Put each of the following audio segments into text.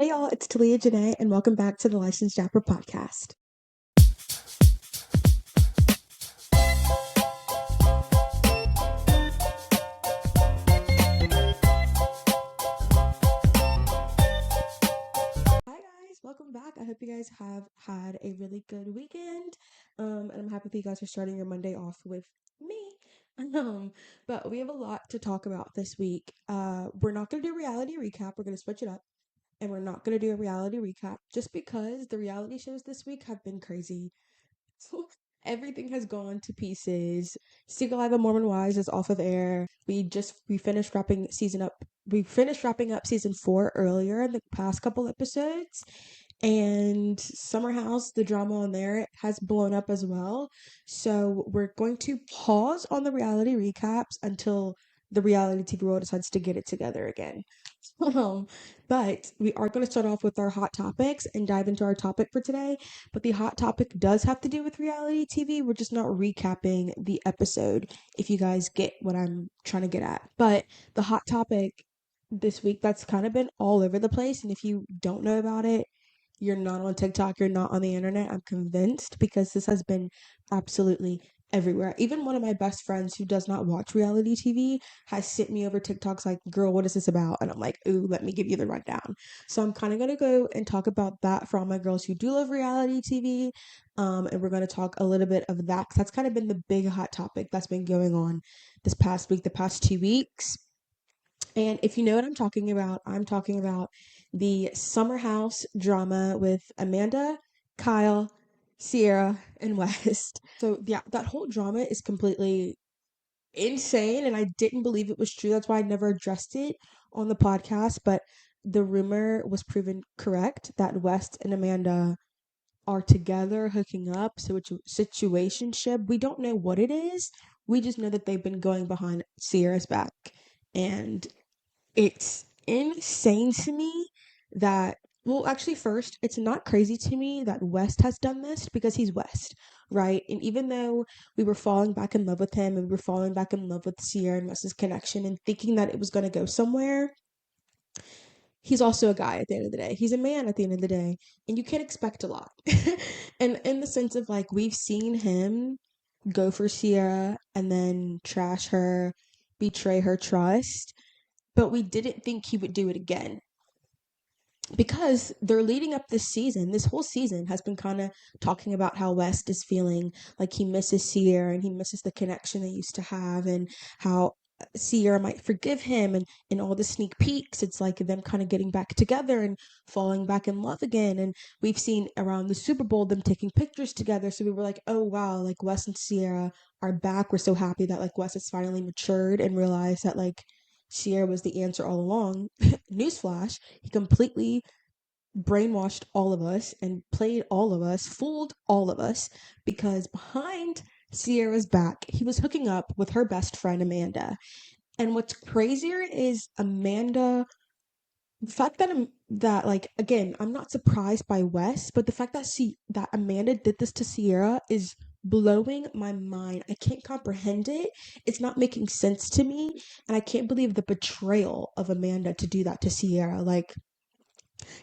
Hey y'all, it's Talia Janae, and welcome back to the Licensed Yapper podcast. Hi guys, welcome back. I hope you guys have had a really good weekend. And I'm happy that you guys are starting your Monday off with me. But we have a lot to talk about this week. We're not gonna do a reality recap, we're gonna switch it up. And we're not gonna do a reality recap just because the reality shows this week have been crazy. So everything has gone to pieces. Secret Life of Mormon Wives is off of air. We finished wrapping season up. We finished wrapping up season 4 earlier in the past couple episodes, and Summer House, the drama on there has blown up as well. So we're going to pause on the reality recaps until the reality TV world decides to get it together again. Um, but we are going to start off with our hot topics and dive into our topic for today. But the hot topic does have to do with reality TV. We're just not recapping the episode, if you guys get what I'm trying to get at. But the hot topic this week that's kind of been all over the place. And if you don't know about it, you're not on TikTok, you're not on the internet. I'm convinced because this has been absolutely everywhere. Even one of my best friends who does not watch reality TV has sent me over TikToks like, girl, what is this about? And I'm like, ooh, let me give you the rundown. So I'm kind of going to go and talk about that for all my girls who do love reality TV. And we're going to talk a little bit of that because that's kind of been the big hot topic that's been going on this past week, the past 2 weeks. And if you know what I'm talking about the Summer House drama with Amanda, Kyle, Ciara, and West. So yeah, that whole drama is completely insane, and I didn't believe it was true. That's why I never addressed it on the podcast. But the rumor was proven correct that West and Amanda are together, hooking up. So it's a situationship. We don't know what it is. We just know that they've been going behind Ciara's back, and it's insane to me that, well, actually, first, it's not crazy to me that West has done this because he's West, right? And even though we were falling back in love with him and we were falling back in love with Ciara and West's connection and thinking that it was going to go somewhere, he's also a guy at the end of the day. He's a man at the end of the day, and you can't expect a lot. And in the sense of like, we've seen him go for Ciara and then trash her, betray her trust, but we didn't think he would do it again because they're leading up this season. This whole season has been kind of talking about how West is feeling like he misses Ciara and he misses the connection they used to have, and how Ciara might forgive him, and in all the sneak peeks it's like them kind of getting back together and falling back in love again. And we've seen around the Super Bowl them taking pictures together, so we were like, oh wow, like West and Ciara are back. We're so happy that like West has finally matured and realized that like Ciara was the answer all along. Newsflash, he completely brainwashed all of us and played all of us, fooled all of us, because behind Ciara's back, he was hooking up with her best friend Amanda. And what's crazier is Amanda, the fact that like, again, I'm not surprised by Wes, but the fact that that Amanda did this to Ciara is blowing my mind. I can't comprehend it. It's not making sense to me, and I can't believe the betrayal of Amanda to do that to Ciara. Like,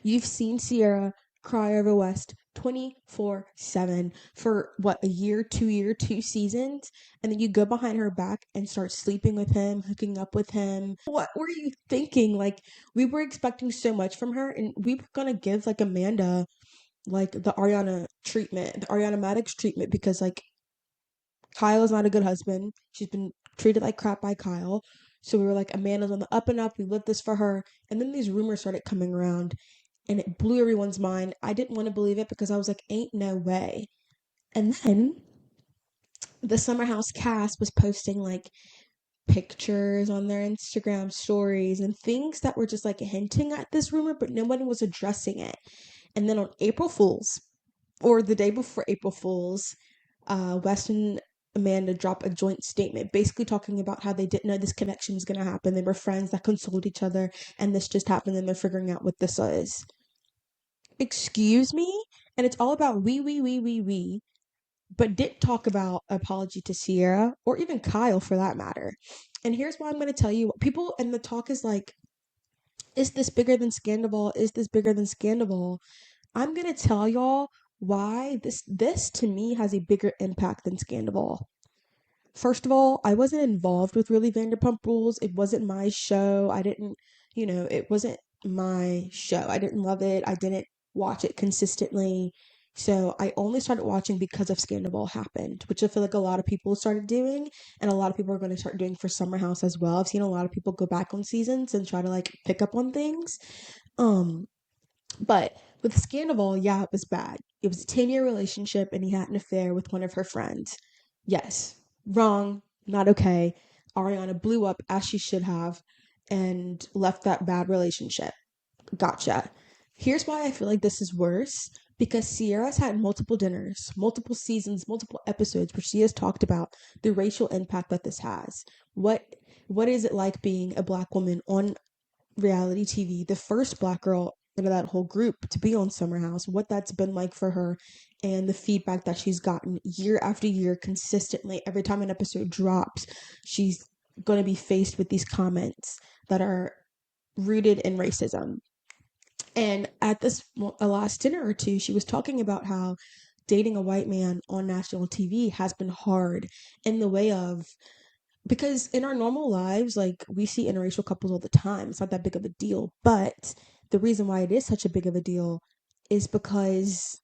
you've seen Ciara cry over West 24/7 for what, a year, 2 year, 2 seasons, and then you go behind her back and start sleeping with him, hooking up with him. What were you thinking? Like, we were expecting so much from her, and we were gonna give like Amanda like the Ariana treatment, the Ariana Maddox treatment, because like Kyle is not a good husband. She's been treated like crap by Kyle. So we were like, Amanda's on the up and up. We live this for her. And then these rumors started coming around, and it blew everyone's mind. I didn't want to believe it because I was like, ain't no way. And then the Summer House cast was posting like pictures on their Instagram stories and things that were just like hinting at this rumor, but nobody was addressing it. And then on April Fool's, or the day before April Fool's, West and Amanda drop a joint statement basically talking about how they didn't know this connection was going to happen. They were friends that consoled each other, and this just happened, and they're figuring out what this is. Excuse me? And it's all about we, but didn't talk about apology to Ciara or even Kyle for that matter. And here's why I'm going to tell you what people, and the talk is like, Is this bigger than Scandal? Is this bigger than Scandal? I'm gonna tell y'all why this to me has a bigger impact than Scandal. First of all, I wasn't involved with Really Vanderpump Rules. It wasn't my show. I didn't, it wasn't my show. I didn't love it. I didn't watch it consistently. So I only started watching because of Scandal happened, which I feel like a lot of people started doing, and a lot of people are going to start doing for Summer House as well. I've seen a lot of people go back on seasons and try to like pick up on things. Um, but with Scandal, yeah, it was bad. It was a 10-year relationship and he had an affair with one of her friends. Yes, wrong, not okay. Ariana blew up as she should have and left that bad relationship. Gotcha. Here's why I feel like this is worse, because Ciara's had multiple dinners, multiple seasons, multiple episodes where she has talked about the racial impact that this has. What what is it like being a black woman on reality TV, the first black girl out of that whole group to be on Summer House, what that's been like for her, and the feedback that she's gotten year after year consistently. Every time an episode drops, she's going to be faced with these comments that are rooted in racism. And at this a last dinner or two, she was talking about how dating a white man on national TV has been hard in the way of, because in our normal lives, like, we see interracial couples all the time. It's not that big of a deal. But the reason why it is such a big of a deal is because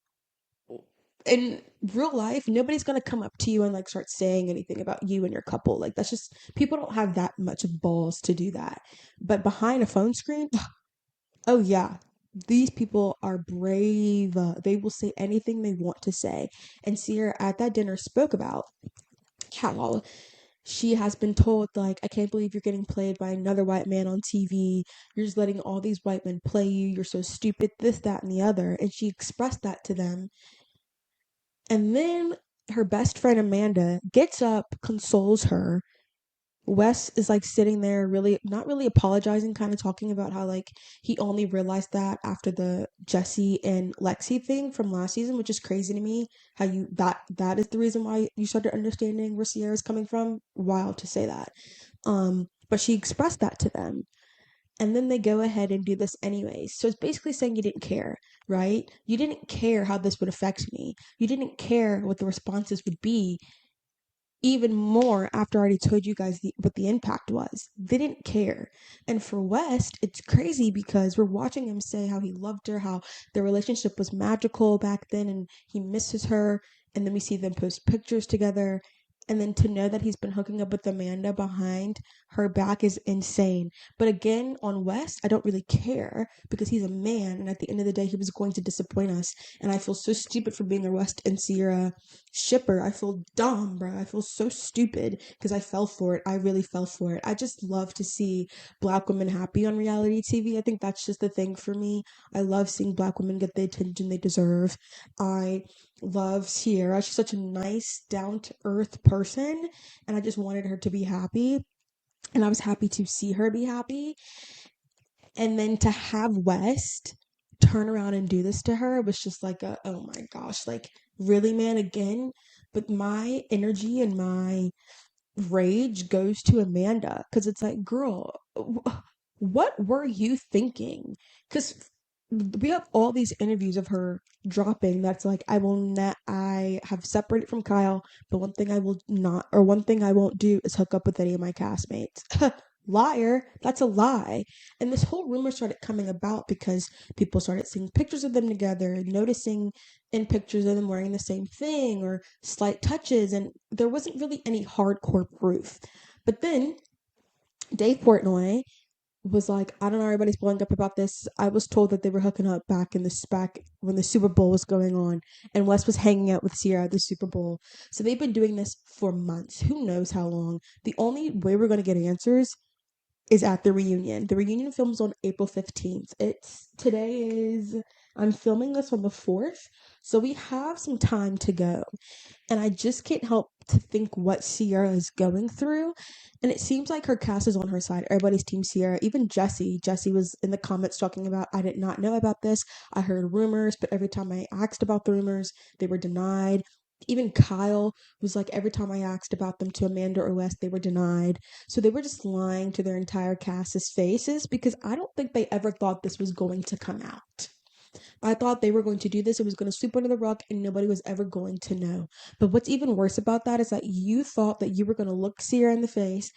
in real life, nobody's going to come up to you and like start saying anything about you and your couple. Like, that's just, people don't have that much balls to do that. But behind a phone screen, oh yeah, these people are brave. They will say anything they want to say. And Ciara at that dinner spoke about how she has been told, like, I can't believe you're getting played by another white man on TV. You're just letting all these white men play you. You're so stupid, this, that, and the other. And she expressed that to them. And then her best friend Amanda gets up, consoles her. Wes is like sitting there, really not really apologizing, kind of talking about how like he only realized that after the Jesse and Lexi thing from last season, which is crazy to me. How you that is the reason why you started understanding where Ciara's coming from. Wild to say that. But she expressed that to them. And then they go ahead and do this anyways. So it's basically saying you didn't care, right? You didn't care how this would affect me. You didn't care what the responses would be, even more after I already told you guys what the impact was. They didn't care. And for West, it's crazy because we're watching him say how he loved her, how their relationship was magical back then, and he misses her. And then we see them post pictures together. And then to know that he's been hooking up with Amanda behind her back is insane. But again, on West, I don't really care because he's a man. And at the end of the day, he was going to disappoint us. And I feel so stupid for being a West and Ciara shipper. I feel dumb, bro. I feel so stupid because I fell for it. I really fell for it. I just love to see black women happy on reality TV. I think that's just the thing for me. I love seeing black women get the attention they deserve. I love Ciara. She's such a nice, down to earth person, and I just wanted her to be happy. And I was happy to see her be happy. And then to have West turn around and do this to her was just like oh my gosh, like, really, man, again. But my energy and my rage goes to Amanda because it's like, girl, what were you thinking? Because we have all these interviews of her dropping that's like, I have separated from Kyle, but one thing I will not, or one thing I won't do is hook up with any of my castmates. Liar, that's a lie. And this whole rumor started coming about because people started seeing pictures of them together, noticing in pictures of them wearing the same thing or slight touches, and there wasn't really any hardcore proof. But then Dave Portnoy was like, I don't know, everybody's blowing up about this. I was told that they were hooking up back in the SPAC when the Super Bowl was going on, and Wes was hanging out with Ciara at the Super Bowl. So they've been doing this for months. Who knows how long? The only way we're going to get answers is at the reunion. The reunion films on April 15th. I'm filming this on the 4th, so we have some time to go. And I just can't help to think what Ciara is going through. And it seems like her cast is on her side. Everybody's team Ciara. Even Jesse. Jesse was in the comments talking about, I did not know about this. I heard rumors, but every time I asked about the rumors, they were denied. Even Kyle was like, every time I asked about them to Amanda or Wes, they were denied. So they were just lying to their entire cast's faces because I don't think they ever thought this was going to come out. I thought they were going to do this. It was going to sweep under the rug and nobody was ever going to know. But what's even worse about that is that you thought that you were going to look Ciara in the face,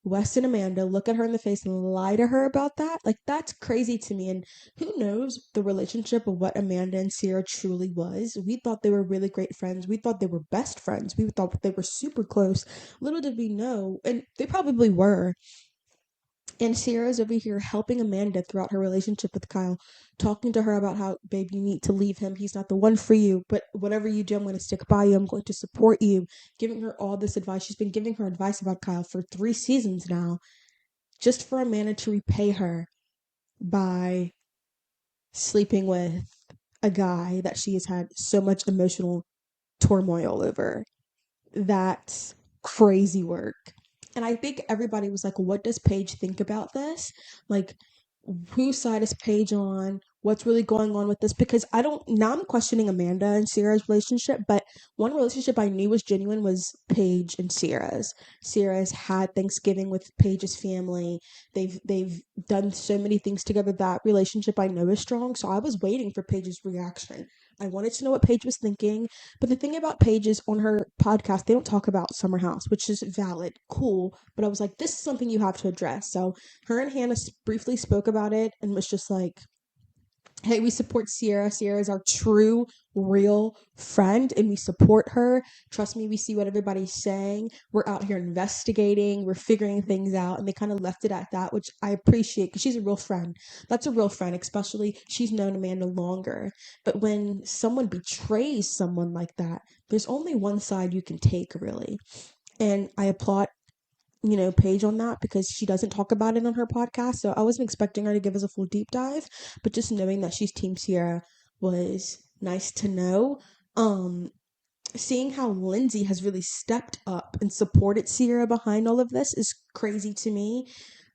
Wes and Amanda, look at her in the face and lie to her about that. Like, that's crazy to me. And who knows the relationship of what Amanda and Ciara truly was. We thought they were really great friends. We thought they were best friends. We thought they were super close. Little did we know, and they probably were. And Ciara's over here helping Amanda throughout her relationship with Kyle, talking to her about how, babe, you need to leave him. He's not the one for you. But whatever you do, I'm going to stick by you. I'm going to support you. Giving her all this advice. She's been giving her advice about Kyle for 3 seasons now, just for Amanda to repay her by sleeping with a guy that she has had so much emotional turmoil over. That's crazy work. And I think everybody was like, what does Paige think about this? Like, whose side is Paige on? What's really going on with this? Because I don't, now I'm questioning Amanda and Ciara's relationship, but one relationship I knew was genuine was Paige and Ciara's. Ciara's had Thanksgiving with Paige's family. They've done so many things together. That relationship I know is strong. So I was waiting for Paige's reaction. I wanted to know what Paige was thinking. But the thing about Paige is, on her podcast, they don't talk about Summer House, which is valid, cool. But I was like, this is something you have to address. So her and Hannah briefly spoke about it and was just like, hey, we support Ciara. Ciara is our true, real friend, and we support her. Trust me, we see what everybody's saying. We're out here investigating. We're figuring things out. And they kind of left it at that, which I appreciate because she's a real friend. That's a real friend, especially she's known Amanda longer. But when someone betrays someone like that, there's only one side you can take, really. And I applaud Paige on that because she doesn't talk about it on her podcast. So I wasn't expecting her to give us a full deep dive, but just knowing that she's Team Ciara was nice to know. Seeing how Lindsay has really stepped up and supported Ciara behind all of this is crazy to me,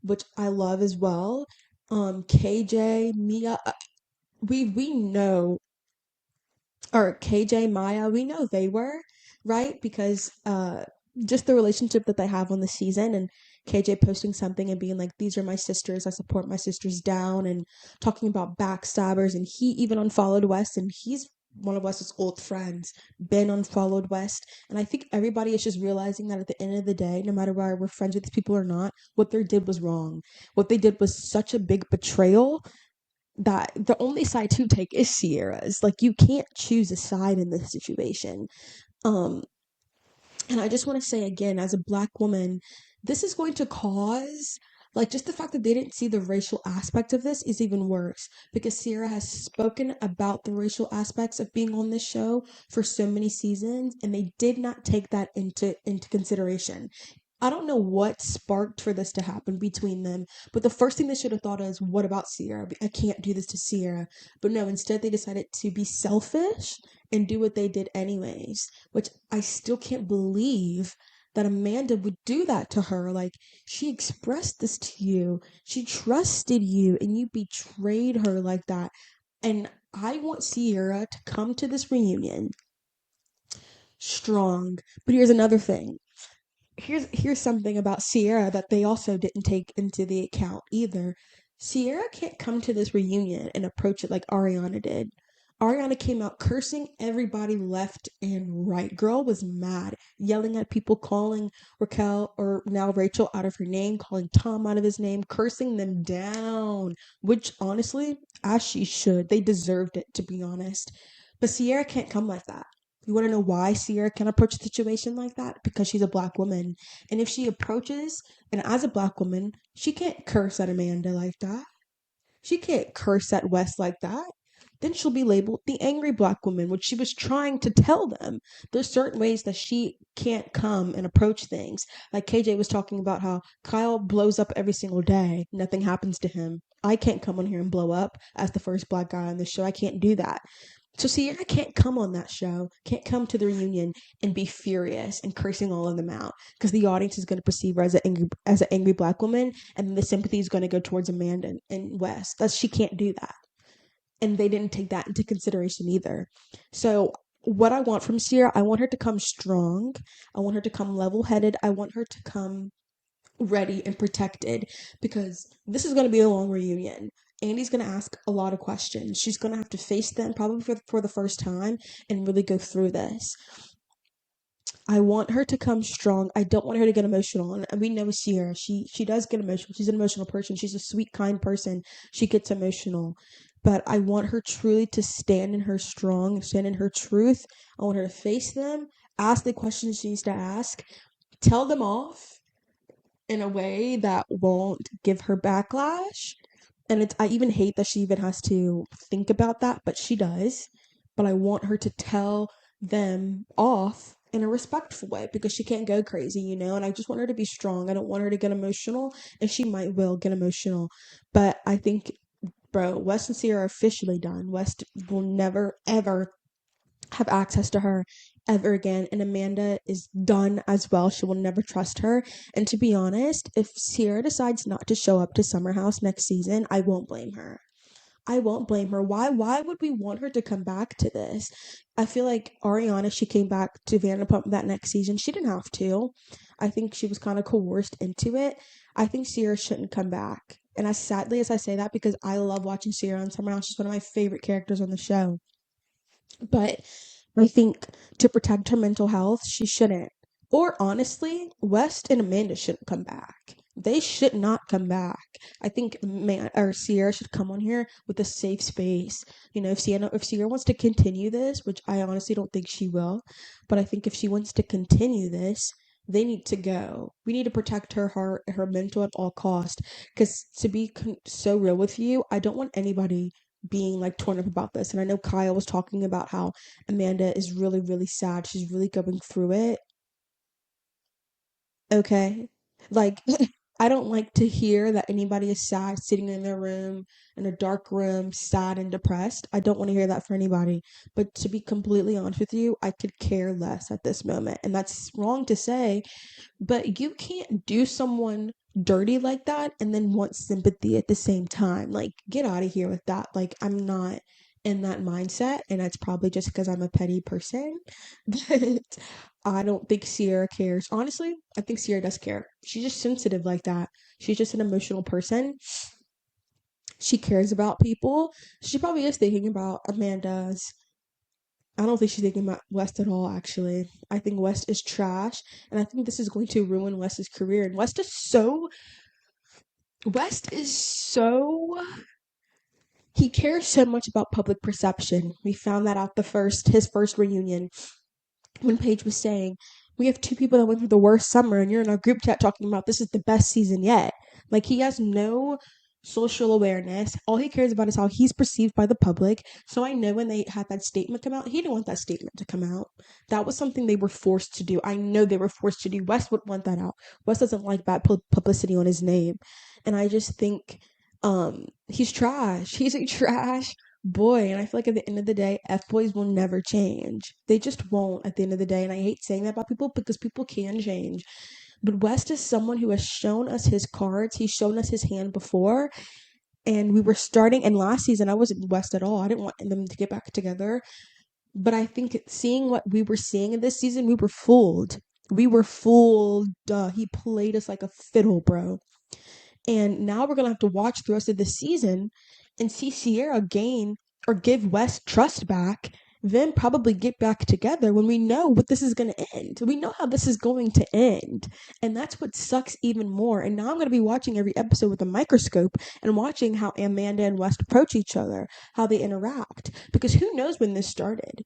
which I love as well. KJ, Mia, we know, or KJ, Maya, we know they were, right? Because just the relationship that they have on the season, and KJ posting something and being like, these are my sisters, I support my sisters down, and talking about backstabbers. And he even unfollowed West, and he's one of West's old friends. Ben unfollowed West. And I think everybody is just realizing that at the end of the day, no matter whether we're friends with these people or not, what they did was wrong. What they did was such a big betrayal that the only side to take is Ciara's. Like, you can't choose a side in this situation. Um, and I just want to say again, as a Black woman, this is going to cause, like, just the fact that they didn't see the racial aspect of this is even worse, because Ciara has spoken about the racial aspects of being on this show for so many seasons, and they did not take that into consideration. I don't know what sparked for this to happen between them, but the first thing they should have thought is, what about Ciara? I can't do this to Ciara. But no, instead they decided to be selfish and do what they did anyways, which I still can't believe that Amanda would do that to her. Like, she expressed this to you, she trusted you, and you betrayed her like that. And I want Ciara to come to this reunion strong. But here's another thing. Here's something about Ciara that they also didn't take into the account either. Ciara can't come to this reunion and approach it like Ariana did. Ariana came out cursing everybody left and right. Girl was mad, yelling at people, calling Raquel, or now Rachel, out of her name, calling Tom out of his name, cursing them down, which honestly, as she should. They deserved it, to be honest. But Ciara can't come like that. You want to know why Ciara can approach a situation like that? Because she's a Black woman. And if she approaches, and as a Black woman, she can't curse at Amanda like that. She can't curse at West like that. Then she'll be labeled the angry Black woman, which she was trying to tell them. There's certain ways that she can't come and approach things. Like KJ was talking about how Kyle blows up every single day. Nothing happens to him. I can't come on here and blow up as the first Black guy on the show. I can't do that. So Ciara can't come on that show, can't come to the reunion and be furious and cursing all of them out, because the audience is going to perceive her as an angry Black woman, and the sympathy is going to go towards Amanda and Wes. She can't do that, and they didn't take that into consideration either. So what I want from Ciara, I want her to come strong. I want her to come level headed. I want her to come ready and protected because this is going to be a long reunion. Andy's going to ask a lot of questions. She's going to have to face them probably for the first time and really go through this. I want her to come strong. I don't want her to get emotional. And we know Ciara. She does get emotional. She's an emotional person. She's a sweet, kind person. She gets emotional. But I want her truly to stand in her strong, stand in her truth. I want her to face them, ask the questions she needs to ask, tell them off in a way that won't give her backlash. And I even hate that she even has to think about that, but she does. But I want her to tell them off in a respectful way because she can't go crazy, and I just want her to be strong. I don't want her to get emotional, and she will get emotional. But I think, bro, West and Ciara are officially done. West will never ever have access to her ever again, and Amanda is done as well. She will never trust her. And to be honest, if Ciara decides not to show up to Summer House next season, I won't blame her. I won't blame her. Why would we want her to come back to this? I feel like Ariana, she came back to Vanderpump that next season. She didn't have to. I think she was kind of coerced into it. I think Ciara shouldn't come back. And as sadly as I say that, because I love watching Ciara on Summer House, she's one of my favorite characters on the show. But I think to protect her mental health, she shouldn't. Or honestly, West and Amanda shouldn't come back. They should not come back. I think Ciara should come on here with a safe space. If Ciara wants to continue this, which I honestly don't think she will, but I think if she wants to continue this, they need to go. We need to protect her heart, her mental at all cost. Because to be so real with you, I don't want anybody being like torn up about this. And I know Kyle was talking about how Amanda is really, really sad. She's really going through it. Okay. Like, I don't like to hear that anybody is sad sitting in their room, in a dark room, sad and depressed. I don't want to hear that for anybody. But to be completely honest with you, I could care less at this moment. And that's wrong to say, but you can't do someone dirty like that and then want sympathy at the same time. Like, get out of here with that. Like, I'm not in that mindset, and that's probably just because I'm a petty person. But I don't think Ciara cares. Honestly, I think Ciara does care. She's just sensitive like that. She's just an emotional person. She cares about people. She probably is thinking about Amanda's. I don't think she's thinking about West at all, actually. I think West is trash, and I think this is going to ruin West's career. And West is so, he cares so much about public perception. We found that out his first reunion, when Paige was saying, we have two people that went through the worst summer, and you're in our group chat talking about this is the best season yet. Like, he has no social awareness. All he cares about is how he's perceived by the public. So I know when they had that statement come out, he didn't want that statement to come out. That was something they were forced to do. I know they were forced to do. West would want that out. West doesn't like bad publicity on his name. And I just think he's trash. He's a trash boy. And I feel like at the end of the day, F-boys will never change. They just won't at the end of the day. And I hate saying that about people because people can change. But West is someone who has shown us his cards. He's shown us his hand before. And we were starting, and last season, I wasn't West at all. I didn't want them to get back together. But I think seeing what we were seeing in this season, we were fooled. We were fooled. He played us like a fiddle, bro. And now we're going to have to watch the rest of the season and see Ciara gain or give West trust back, then probably get back together when we know what this is going to end. We know how this is going to end. And that's what sucks even more. And now I'm going to be watching every episode with a microscope and watching how Amanda and West approach each other, how they interact. Because who knows when this started?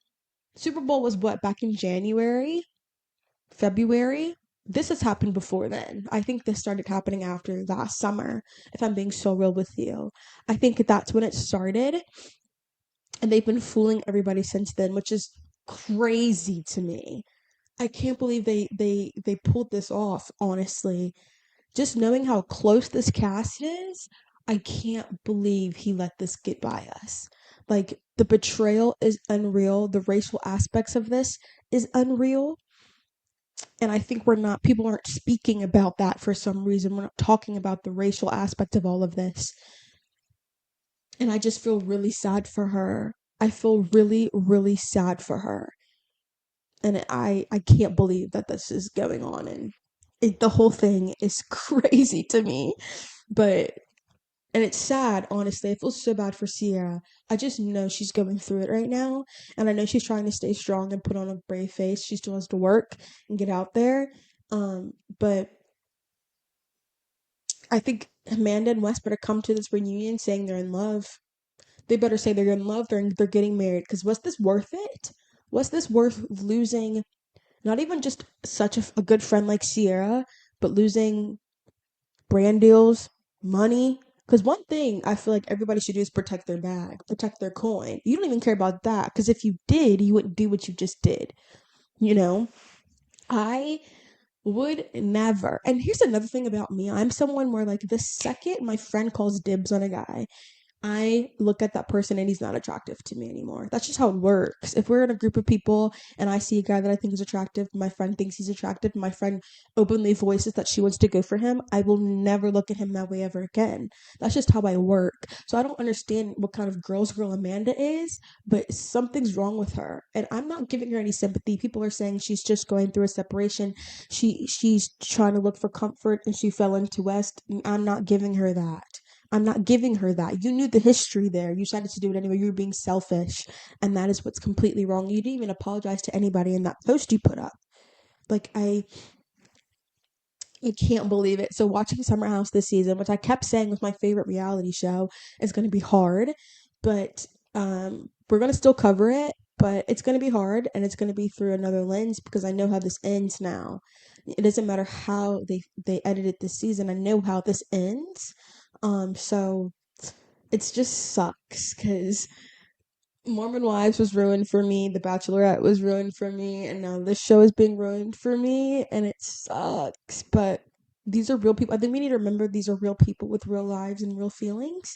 Super Bowl was what, back in January? February? This has happened before then. I think this started happening after last summer, if I'm being so real with you. I think that's when it started, and they've been fooling everybody since then, which is crazy to me. I can't believe they pulled this off, honestly. Just knowing how close this cast is, I can't believe he let this get by us. Like, the betrayal is unreal. The racial aspects of this is unreal. And I think people aren't speaking about that for some reason. We're not talking about the racial aspect of all of this. And I just feel really sad for her. I feel really, really sad for her. And I can't believe that this is going on, and the whole thing is crazy to me. But and it's sad, honestly. I feel so bad for Ciara. I just know she's going through it right now, and I know she's trying to stay strong and put on a brave face. She still has to work and get out there. But I think Amanda and Wes better come to this reunion saying they're in love. They better say they're in love. They're getting married. Because was this worth it? Was this worth losing? Not even just such a good friend like Ciara, but losing brand deals, money. Because one thing I feel like everybody should do is protect their bag, protect their coin. You don't even care about that. Because if you did, you wouldn't do what you just did. You know? I would never. And here's another thing about me. I'm someone where, like, the second my friend calls dibs on a guy, I look at that person and he's not attractive to me anymore. That's just how it works. If we're in a group of people and I see a guy that I think is attractive, my friend thinks he's attractive, my friend openly voices that she wants to go for him, I will never look at him that way ever again. That's just how I work. So I don't understand what kind of girl Amanda is, but something's wrong with her. And I'm not giving her any sympathy. People are saying she's just going through a separation. She's trying to look for comfort and she fell into West. I'm not giving her that. I'm not giving her that. You knew the history there. You decided to do it anyway. You were being selfish. And that is what's completely wrong. You didn't even apologize to anybody in that post you put up. Like, I can't believe it. So watching Summer House this season, which I kept saying was my favorite reality show, is going to be hard. But we're going to still cover it. But it's going to be hard, and it's going to be through another lens because I know how this ends now. It doesn't matter how they edited this season. I know how this ends. So it's just sucks because Mormon Wives was ruined for me, The Bachelorette was ruined for me, and now this show is being ruined for me, and it sucks. But these are real people. I think we need to remember these are real people with real lives and real feelings,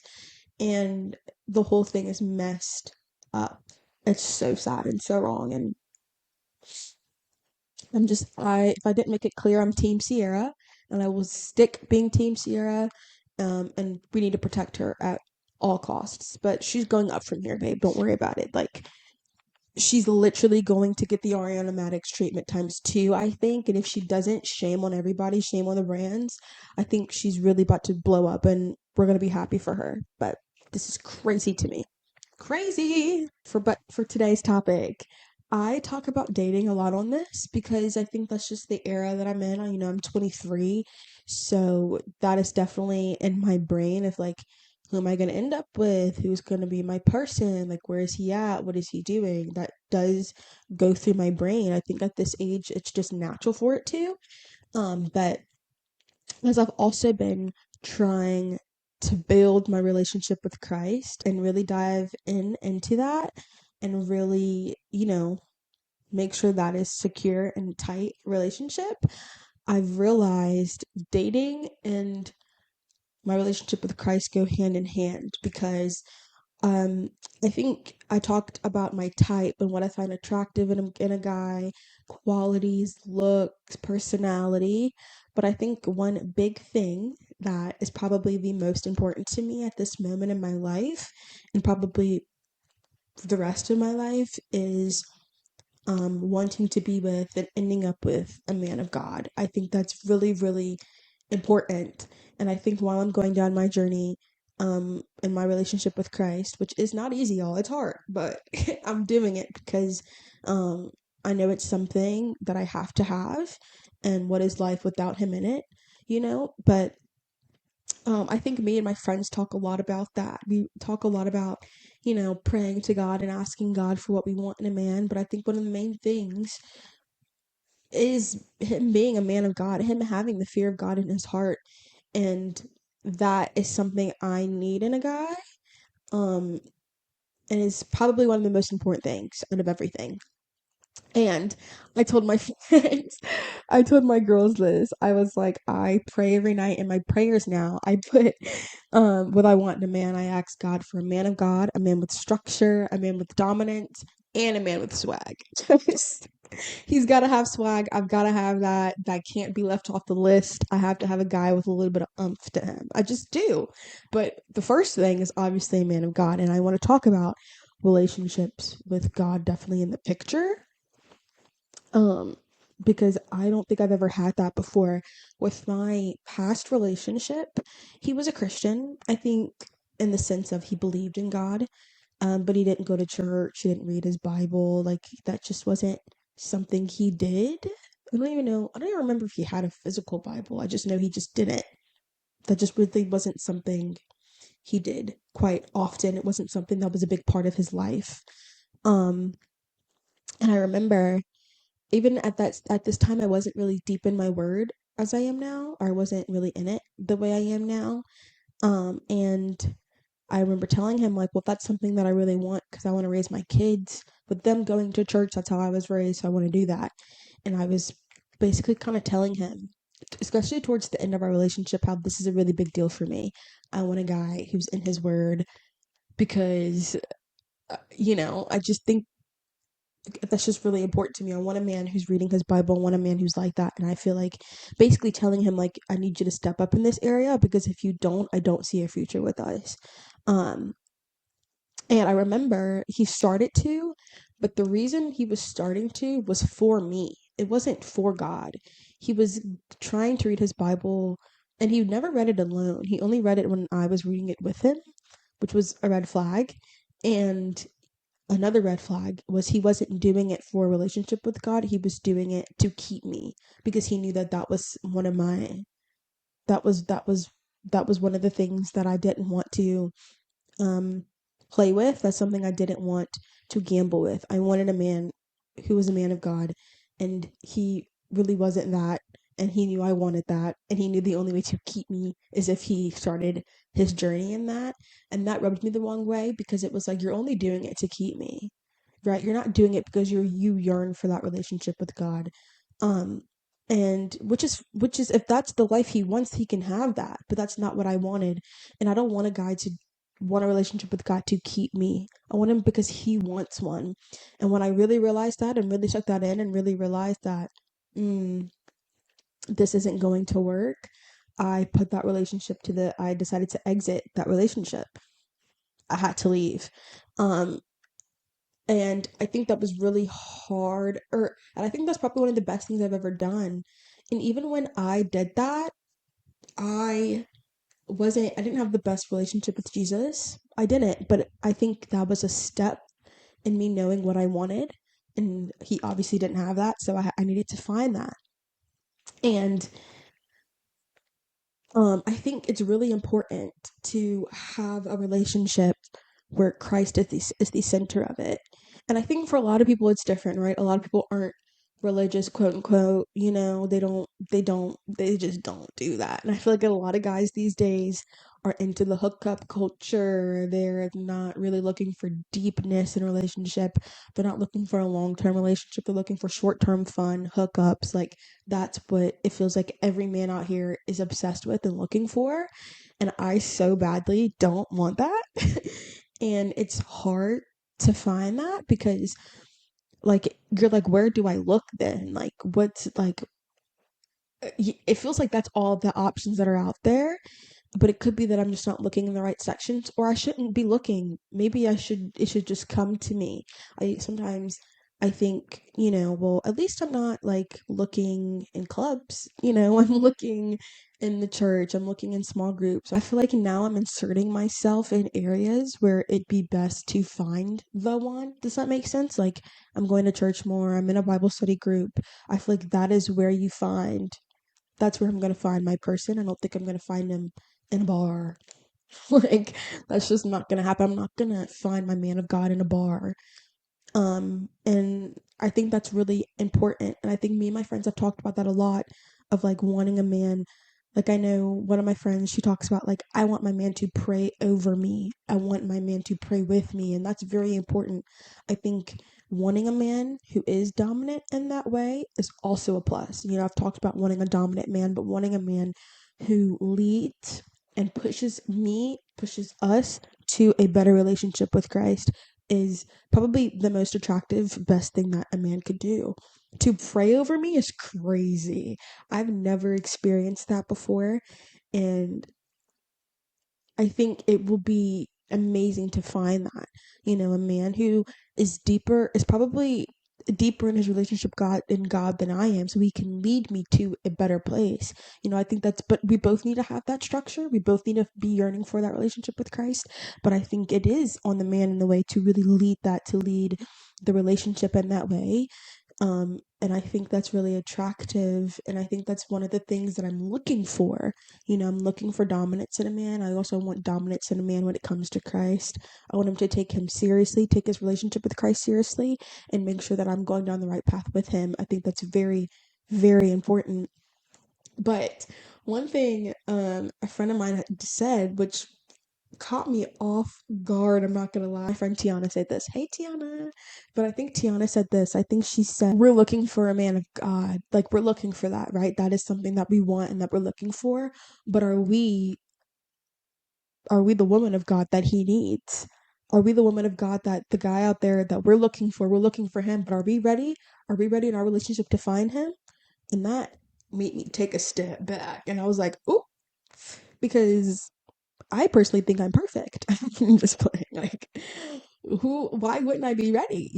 and the whole thing is messed up. It's so sad and so wrong, and I if I didn't make it clear, I'm Team Ciara, and I will stick being Team Ciara. And we need to protect her at all costs. But she's going up from here, babe. Don't worry about it. Like, she's literally going to get the Ariana Madix treatment times two, I think. And if she doesn't, shame on everybody, shame on the brands. I think she's really about to blow up, and we're gonna be happy for her. But this is crazy to me. Crazy. For today's topic, I talk about dating a lot on this because I think that's just the era that I'm in. I'm 23, so that is definitely in my brain of, like, who am I going to end up with? Who's going to be my person? Like, where is he at? What is he doing? That does go through my brain. I think at this age it's just natural for it to. But as I've also been trying to build my relationship with Christ and really dive into that and really, make sure that is secure and tight relationship, I've realized dating and my relationship with Christ go hand in hand because um, I think I talked about my type and what I find attractive in a guy, qualities, looks, personality. But I think one big thing that is probably the most important to me at this moment in my life, and probably the rest of my life, is wanting to be with and ending up with a man of God. I think that's really, really important. And I think while I'm going down my journey, in my relationship with Christ, which is not easy, y'all, it's hard, but I'm doing it because, um, I know it's something that I have to have. And what is life without him in it, But I think me and my friends talk a lot about that. We talk a lot about, praying to God and asking God for what we want in a man. But I think one of the main things is him being a man of God, him having the fear of God in his heart. And that is something I need in a guy. Um, and is probably one of the most important things out of everything. And I told my friends, I told my girls this. I was like, I pray every night in my prayers now. I put what I want in a man. I ask God for a man of God, a man with structure, a man with dominance, and a man with swag. He's got to have swag. I've got to have that. That can't be left off the list. I have to have a guy with a little bit of oomph to him. I just do. But the first thing is obviously a man of God. And I want to talk about relationships with God definitely in the picture. Um, because I don't think I've ever had that before. With my past relationship, he was a Christian, I think, in the sense of he believed in God, but he didn't go to church, he didn't read his Bible, like that just wasn't something he did. I don't even remember if he had a physical Bible. I just know he just didn't. That just really wasn't something he did quite often. It wasn't something that was a big part of his life. Um, and I remember even at this time I wasn't really deep in my word as I am now, or I wasn't really in it the way I am now. And I remember telling him like, well, that's something that I really want because I want to raise my kids with them going to church. That's how I was raised, so I want to do that. And I was basically kind of telling him, especially towards the end of our relationship, how this is a really big deal for me. I want a guy who's in his word because I just think that's just really important to me. I want a man who's reading his Bible. I want a man who's like that. And I feel like basically telling him like I need you to step up in this area because if you don't, I don't see a future with us. Um and I remember he started to, but the reason he was starting to was for me. It wasn't for God. He was trying to read his Bible and he never read it alone. He only read it when I was reading it with him, which was a red flag. And another red flag was he wasn't doing it for a relationship with God. He was doing it to keep me because he knew that that was one of my that was that was that was one of the things that I didn't want to um play with. That's something I didn't want to gamble with. I wanted a man who was a man of God, and he really wasn't that. And he knew I wanted that, and he knew the only way to keep me is if he started his journey in that. And that rubbed me the wrong way because it was like you're only doing it to keep me, right? You're not doing it because you yearn for that relationship with God. Um and which is if that's the life he wants, he can have that. But that's not what I wanted. And I don't want a guy to want a relationship with God to keep me. I want him because he wants one. And when I really realized that and really took that in and really realized that mm, this isn't going to work, I decided to exit that relationship. I had to leave. Um, and I think that was really hard, and I think that's probably one of the best things I've ever done. And even when I did that, I I didn't have the best relationship with Jesus. I didn't, but I think that was a step in me knowing what I wanted. And he obviously didn't have that, so I needed to find that. And I think it's really important to have a relationship where Christ is the center of it. And I think for a lot of people it's different, right? A lot of people aren't religious, quote unquote, they just don't do that. And I feel like a lot of guys these days are into the hookup culture. They're not really looking for deepness in a relationship. They're not looking for a long-term relationship. They're looking for short-term fun hookups. Like that's what it feels like every man out here is obsessed with and looking for. And I so badly don't want that. And it's hard to find that because like you're like, where do I look then? Like what's like it feels like that's all the options that are out there, but it could be that I'm just not looking in the right sections, or I shouldn't be looking. Maybe it should just come to me. I think, well, at least I'm not like looking in clubs, I'm looking in the church, I'm looking in small groups. I feel like now I'm inserting myself in areas where it'd be best to find the one. Does that make sense? Like I'm going to church more, I'm in a Bible study group. I feel like that's where I'm gonna find my person. I don't think I'm gonna find him in a bar. Like that's just not gonna happen. I'm not gonna find my man of God in a bar. And I think that's really important. And I think me and my friends have talked about that a lot of like wanting a man. Like I know one of my friends, she talks about like, I want my man to pray over me. I want my man to pray with me. And that's very important. I think wanting a man who is dominant in that way is also a plus. I've talked about wanting a dominant man, but wanting a man who leads and pushes us to a better relationship with Christ is probably the most attractive, best thing that a man could do. To pray over me is crazy. I've never experienced that before. And I think it will be amazing to find that. A man who is deeper is probably deeper in his relationship God than I am, so he can lead me to a better place. I think but we both need to have that structure. We both need to be yearning for that relationship with Christ. But I think it is on the man in the way to really lead the relationship in that way. And I think that's really attractive. And I think that's one of the things that I'm looking for. I'm looking for dominance in a man. I also want dominance in a man when it comes to Christ. I want him to take his relationship with Christ seriously, and make sure that I'm going down the right path with him. I think that's very, very important. But one thing a friend of mine had said, which caught me off guard. I'm not gonna lie. My friend Tiana said this. Hey Tiana. But I think Tiana said this. I think she said, we're looking for a man of God. Like, we're looking for that, right? That is something that we want and that we're looking for. But are we the woman of God that he needs? Are we the woman of God that the guy out there that we're looking for? We're looking for him, but are we ready? Are we ready in our relationship to find him? And that made me take a step back. And I was like, oh, because I personally think I'm perfect. I'm just playing. Like, why wouldn't I be ready?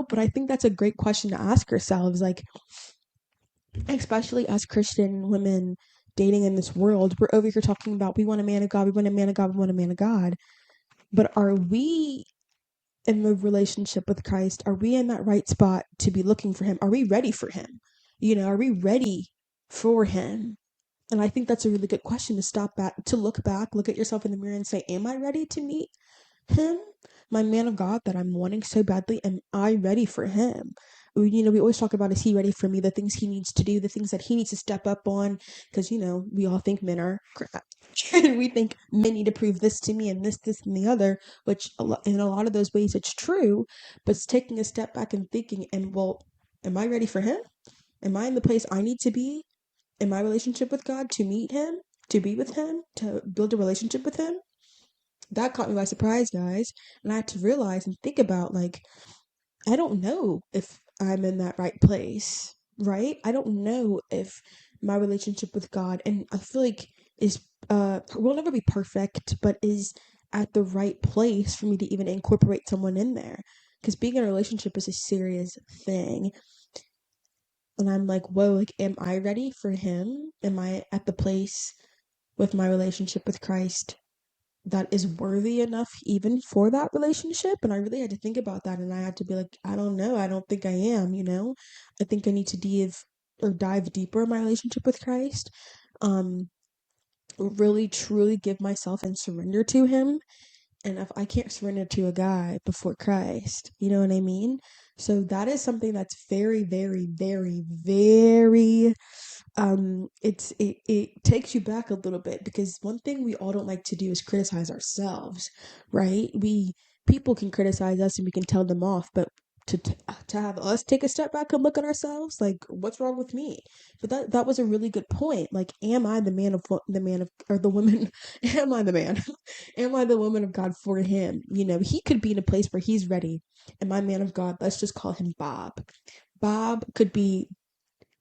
But I think that's a great question to ask ourselves. Like, especially as Christian women dating in this world, we're over here talking about we want a man of God, we want a man of God, we want a man of God. But are we in the relationship with Christ? Are we in that right spot to be looking for him? Are we ready for him? Are we ready for him? And I think that's a really good question to stop back, to look back, look at yourself in the mirror and say, am I ready to meet him? My man of God that I'm wanting so badly, am I ready for him? We always talk about, is he ready for me? The things he needs to do, the things that he needs to step up on. Because, we all think men are crap. And we think men need to prove this to me and this, and the other, which in a lot of those ways it's true. But it's taking a step back and thinking, am I ready for him? Am I in the place I need to be in my relationship with God to meet him, to be with him, to build a relationship with him? That caught me by surprise, guys. And I had to realize and think about, like, I don't know if I'm in that right place, right? I don't know if my relationship with God, and I feel like is will never be perfect, but is at the right place for me to even incorporate someone in there. Because being in a relationship is a serious thing. And I'm like, whoa, like, am I ready for him? Am I at the place with my relationship with Christ that is worthy enough even for that relationship? And I really had to think about that, and I had to be like, I don't know, I don't think I am. I think I need to dive deeper in my relationship with Christ, um really truly give myself and surrender to him. And if I can't surrender to a guy before Christ, you know what I mean? So that is something that's very, very, very, very it takes you back a little bit, because one thing we all don't like to do is criticize ourselves, right? People can criticize us and we can tell them off, but to have us take a step back and look at ourselves, like, what's wrong with me? But that was a really good point. Like, am I or the woman? Am I the man? Am I the woman of God for him? He could be in a place where he's ready, and my man of God, let's just call him Bob. Bob could be